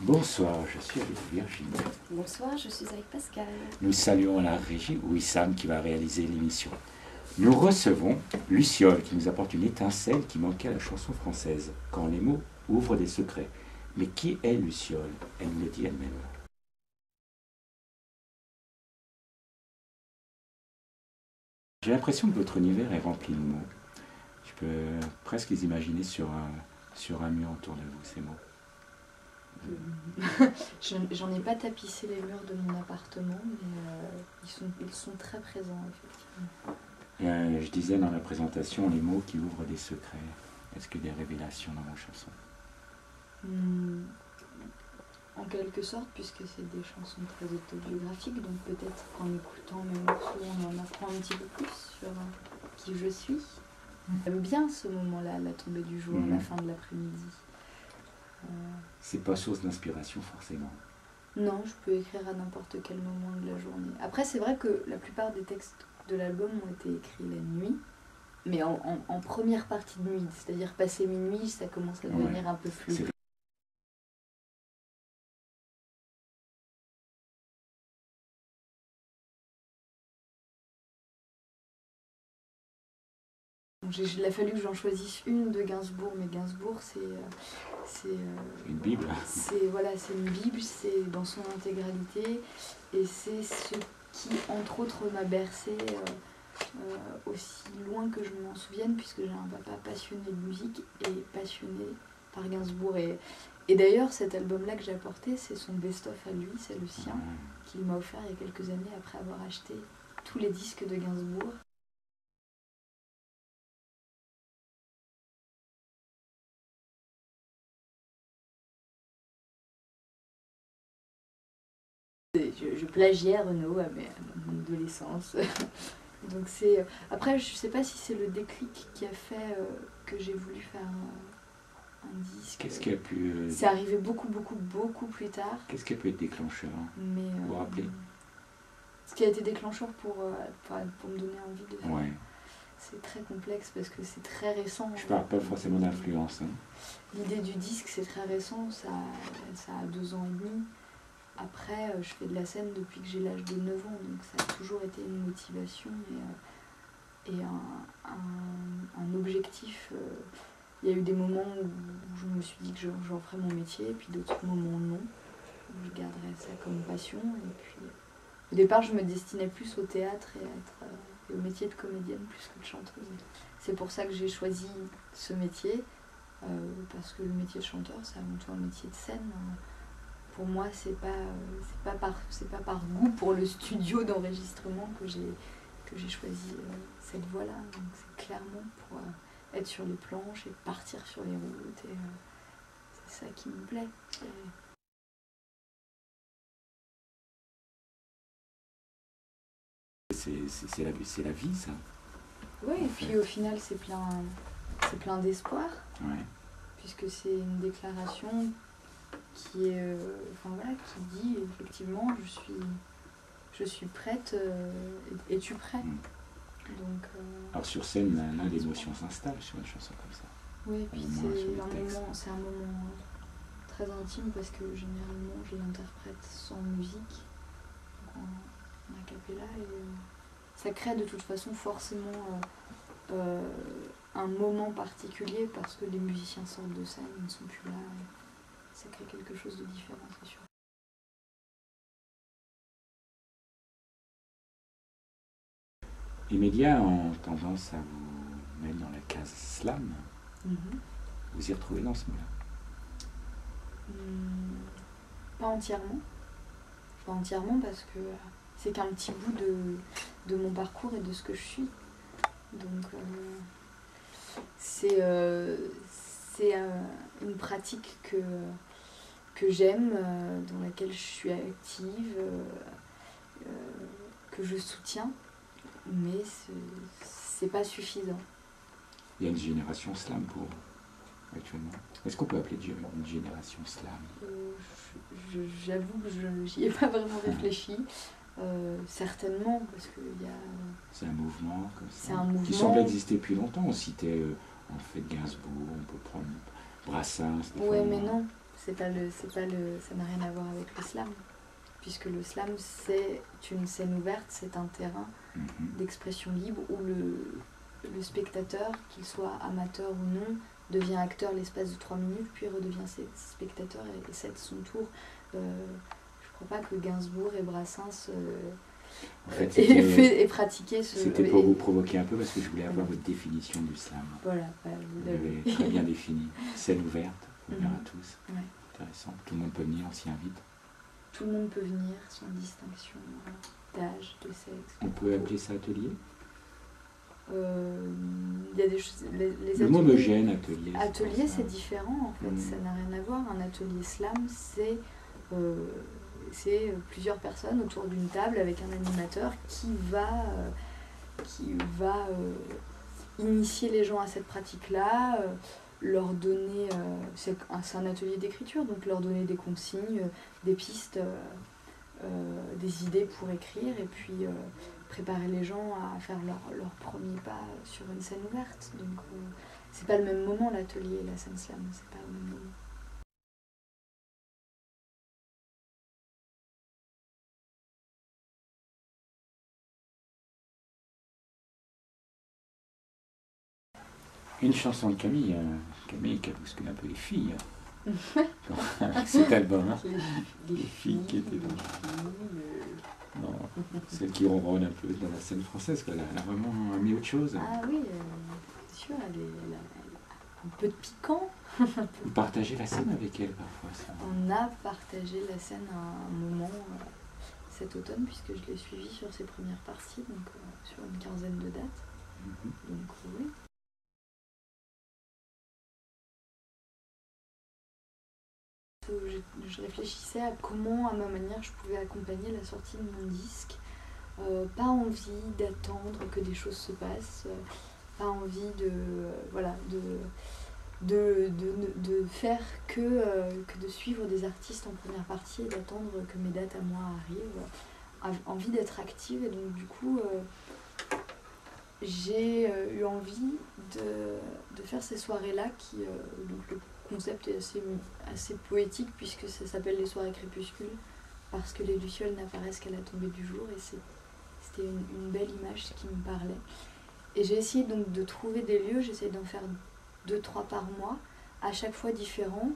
Bonsoir, je suis avec Virginie. Bonsoir, je suis avec Pascal. Nous saluons la régie Wissam qui va réaliser l'émission. Nous recevons Luciole qui nous apporte une étincelle qui manquait à la chanson française, quand les mots ouvrent des secrets. Mais qui est Luciole? Elle nous le dit elle-même. J'ai l'impression que votre univers est rempli de mots. Je peux presque les imaginer sur un mur autour de vous, ces mots. J'en ai pas tapissé les murs de mon appartement, mais ils sont très présents, effectivement. Je disais dans la présentation les mots qui ouvrent des secrets. Est-ce qu'il y a des révélations dans vos chansons? En quelque sorte, puisque c'est des chansons très autobiographiques, donc peut-être qu'en écoutant mes morceaux, on en apprend un petit peu plus sur qui je suis. J'aime bien ce moment-là, la tombée du jour, la fin de l'après-midi. C'est pas source d'inspiration forcément. Non, je peux écrire à n'importe quel moment de la journée. Après, c'est vrai que la plupart des textes de l'album ont été écrits la nuit, mais en première partie de nuit, c'est-à-dire passé minuit, ça commence à devenir un peu flou. Il a fallu que j'en choisisse une de Gainsbourg, mais Gainsbourg, c'est une Bible. C'est une Bible, c'est dans son intégralité, et c'est ce qui, entre autres, m'a bercé aussi loin que je m'en souvienne, puisque j'ai un papa passionné de musique et passionné par Gainsbourg. Et d'ailleurs, cet album-là que j'ai apporté, c'est son best-of à lui, c'est le sien, qu'il m'a offert il y a quelques années après avoir acheté tous les disques de Gainsbourg. Je plagiais Renaud à mon adolescence. Donc c'est... Après, je sais pas si c'est le déclic qui a fait que j'ai voulu faire un disque. Qu'est-ce qui a pu... C'est arrivé beaucoup plus tard. Qu'est-ce qui a pu être déclencheur? Vous vous rappelez? Ce qui a été déclencheur pour me donner envie de faire. Ouais. C'est très complexe parce que c'est très récent. Je parle pas forcément d'influence. L'idée du disque, c'est très récent, ça a 2 ans et demi. Après, je fais de la scène depuis que j'ai l'âge de 9 ans, donc ça a toujours été une motivation et un objectif. Il y a eu des moments où je me suis dit que j'en ferais mon métier, et puis d'autres moments non. Je garderais ça comme passion. Et puis, au départ, je me destinais plus au théâtre et au métier de comédienne plus que de chanteuse. C'est pour ça que j'ai choisi ce métier, parce que le métier de chanteur, c'est avant tout un métier de scène. Pour moi, c'est pas par goût pour le studio d'enregistrement que j'ai choisi cette voie-là. Donc c'est clairement pour être sur les planches et partir sur les routes. Et c'est ça qui me plaît. C'est la vie, ça. Oui, et puis au final, c'est plein d'espoir. Ouais. Puisque c'est une déclaration qui dit effectivement je suis prête, es-tu prêt? Donc, alors sur scène, là l'émotion s'installe sur une chanson comme ça. Oui, et puis c'est un moment très intime parce que généralement je l'interprète sans musique, en a cappella, et ça crée de toute façon forcément un moment particulier parce que les musiciens sortent de scène, ils ne sont plus là. Ça crée quelque chose de différent, c'est sûr. Les médias ont tendance à vous mettre dans la case slam. Vous y retrouvez dans ce mot-là? Pas entièrement. Pas entièrement parce que c'est qu'un petit bout de mon parcours et de ce que je suis. Donc c'est une pratique que j'aime, dans laquelle je suis active, que je soutiens, mais c'est pas suffisant. Il y a une génération slam pour vous, actuellement. Est-ce qu'on peut appeler une génération slam? J'avoue que j'y ai pas vraiment réfléchi. Certainement, parce que c'est un mouvement comme ça, c'est un mouvement qui semble exister depuis longtemps. On citait en fait Gainsbourg, on peut prendre Brassens. Ouais, mais non. ça n'a rien à voir avec le slam. Puisque le slam, c'est une scène ouverte, c'est un terrain d'expression libre où le spectateur, qu'il soit amateur ou non, devient acteur l'espace de 3 minutes, puis redevient spectateur et c'est de son tour. Je ne crois pas que Gainsbourg et Brassens En fait, aient pratiqué ce... C'était pour vous provoquer un peu parce que je voulais avoir votre définition du slam. Voilà, vous Vous l'avez très bien défini. Scène ouverte, ouvert à tous. Ouais. Intéressant. Tout le monde peut venir, on s'y invite. Tout le monde peut venir sans distinction d'âge, de sexe. On peut appeler ça atelier? Il y a des choses. Les le ateliers, mot me gêne, atelier. Atelier, c'est différent en fait, ça n'a rien à voir. Un atelier slam, c'est plusieurs personnes autour d'une table avec un animateur qui va initier les gens à cette pratique-là, leur donner, c'est un atelier d'écriture, donc leur donner des consignes, des pistes, des idées pour écrire, et puis préparer les gens à faire leur premier pas sur une scène ouverte. Donc c'est pas le même moment l'atelier et la scène slam, c'est pas le même moment. Une chanson de Camille, Camille qui a bousculé un peu les filles. Avec cet album, hein. Les filles qui étaient là. Non, celles qui ronronnent un peu dans la scène française, quoi. Elle a vraiment mis autre chose. Ah oui, c'est sûr, elle a un peu de piquant. Vous partagez la scène avec elle parfois, ça. On a partagé la scène à un moment cet automne, puisque je l'ai suivie sur ses premières parties, donc sur une quinzaine de dates. Donc oui. Je réfléchissais à comment, à ma manière, je pouvais accompagner la sortie de mon disque. Pas envie d'attendre que des choses se passent, pas envie de faire que de suivre des artistes en première partie et d'attendre que mes dates à moi arrivent. Envie d'être active, et donc du coup j'ai eu envie de faire ces soirées-là qui, donc le concept est assez poétique puisque ça s'appelle les soirées crépuscules, parce que les lucioles n'apparaissent qu'à la tombée du jour, et c'était une belle image qui me parlait. Et j'ai essayé donc de trouver des lieux, j'essaie d'en faire 2-3 par mois, à chaque fois différents.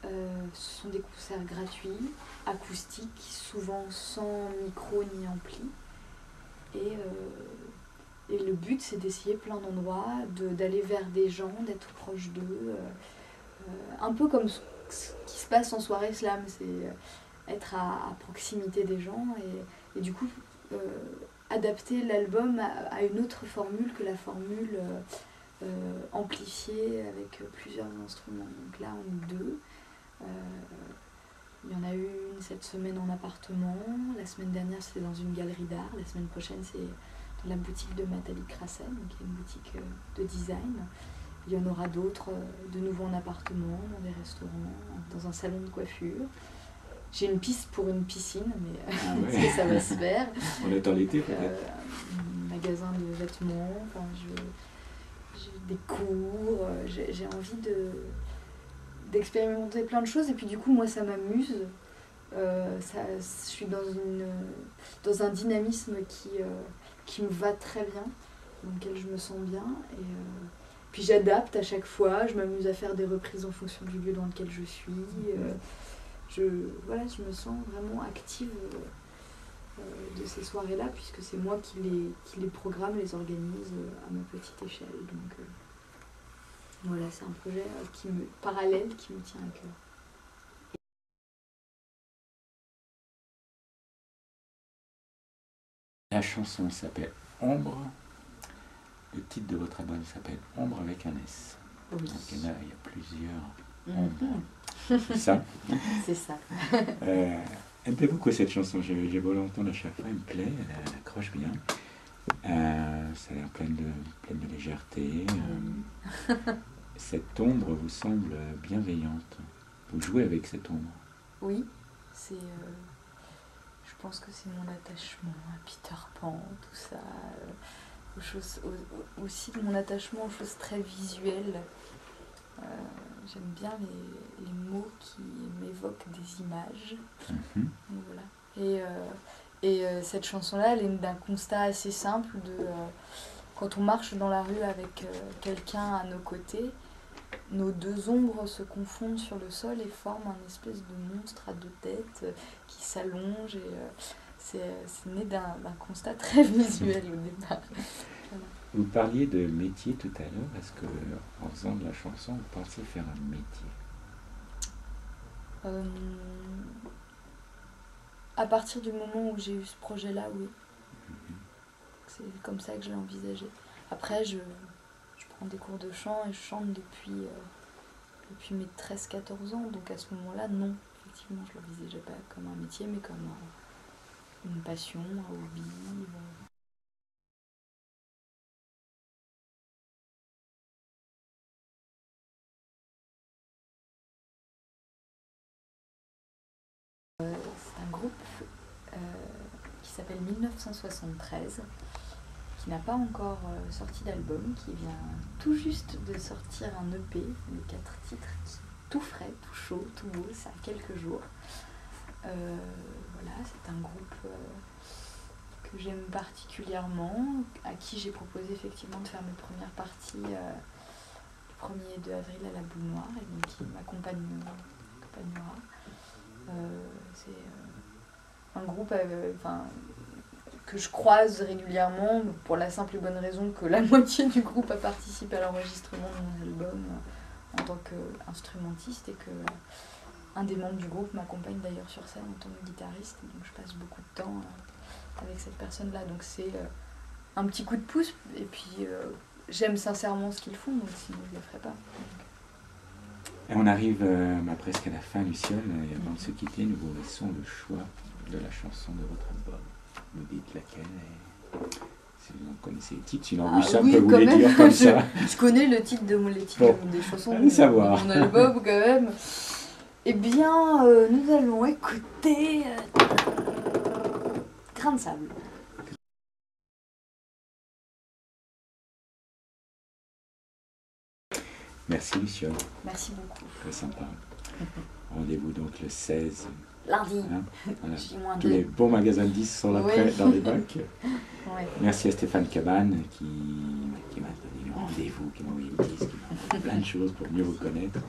Ce sont des concerts gratuits, acoustiques, souvent sans micro ni ampli. Et le but, c'est d'essayer plein d'endroits, d'aller vers des gens, d'être proche d'eux. Un peu comme ce qui se passe en soirée slam, c'est être à proximité des gens et du coup adapter l'album à une autre formule que la formule amplifiée avec plusieurs instruments. Donc là on est 2. Il y en a eu une cette semaine en appartement, la semaine dernière c'était dans une galerie d'art, la semaine prochaine c'est dans la boutique de Nathalie Crasset, qui est une boutique de design. Il y en aura d'autres, de nouveau en appartement, dans des restaurants, dans un salon de coiffure. J'ai une piste pour une piscine, mais ouais. Ça va se faire. On est dans l'été peut-être. Un magasin de vêtements, enfin, j'ai des cours, j'ai envie d'expérimenter plein de choses, et puis du coup moi ça m'amuse. Je suis dans un dynamisme qui me va très bien, dans lequel je me sens bien, et puis j'adapte à chaque fois, je m'amuse à faire des reprises en fonction du lieu dans lequel je suis. Je me sens vraiment active de ces soirées-là, puisque c'est moi qui les programme, les organise à ma petite échelle. Donc voilà, c'est un projet parallèle qui me tient à cœur. La chanson s'appelle Ombre. Le titre de votre album s'appelle Ombre avec un S. Oui. Donc il y a plusieurs ombres. C'est ça? C'est ça. Elle me plaît beaucoup cette chanson, j'ai beau l'entendre à chaque fois, elle me plaît, elle accroche bien. Ça a l'air pleine de légèreté. Cette ombre vous semble bienveillante. Vous jouez avec cette ombre. Oui, je pense que c'est mon attachement à Peter Pan, tout ça. Aussi mon attachement aux choses très visuelles. J'aime bien les mots qui m'évoquent des images. Mhm. Donc, voilà. Cette chanson-là, elle est d'un constat assez simple de quand on marche dans la rue avec quelqu'un à nos côtés, nos deux ombres se confondent sur le sol et forment un espèce de monstre à deux têtes qui s'allonge. C'est né d'un constat très visuel au départ. Voilà. Vous parliez de métier tout à l'heure. Est-ce que, en faisant de la chanson, vous pensez faire un métier? À partir du moment où j'ai eu ce projet-là, oui. C'est comme ça que j'ai envisagé. Après, je prends des cours de chant et je chante depuis mes 13-14 ans. Donc à ce moment-là, non. Effectivement, je ne l'envisageais pas comme un métier, mais comme une passion, un hobby. C'est un groupe qui s'appelle 1973, qui n'a pas encore sorti d'album, qui vient tout juste de sortir un EP de 4 titres, tout frais, tout chaud, tout beau, ça a quelques jours. Voilà, c'est un groupe que j'aime particulièrement, à qui j'ai proposé effectivement de faire mes premières parties le 1er et 2 avril à la Boule Noire, et donc qui m'accompagnera. C'est un groupe que je croise régulièrement pour la simple et bonne raison que la moitié du groupe a participé à l'enregistrement de mon album en tant qu'instrumentiste, et que un des membres du groupe m'accompagne d'ailleurs sur scène en tant que guitariste, donc je passe beaucoup de temps avec cette personne-là. Donc c'est un petit coup de pouce, et puis j'aime sincèrement ce qu'ils font, donc sinon je ne le ferais pas. Et on arrive presque à la fin, Luciole, et avant de se quitter, nous vous laissons le choix de la chanson de votre album. Vous dites laquelle, et si vous en connaissez les titres, sinon Wissam peut vous les dire comme ça. Je connais le titre les titres Bon, des chansons allez savoir. de mon album quand même. Eh bien, nous allons écouter Grain de sable. Merci Luciole. Merci beaucoup. Très sympa. Rendez-vous donc le 16. Lundi. Hein, voilà. J-2. Tous les bons magasins de disques sont là près, dans les bacs. Ouais. Merci à Stéphane Cabane qui m'a donné le rendez-vous, qui m'a envoyé le disque, qui m'a envoyé plein de choses pour mieux vous connaître.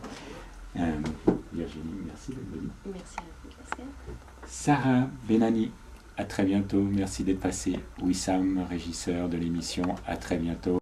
Virginie, merci d'être venue. Merci à vous, Pascal. Sarah Benani, à très bientôt. Merci d'être passé. Wissam, régisseur de l'émission, à très bientôt.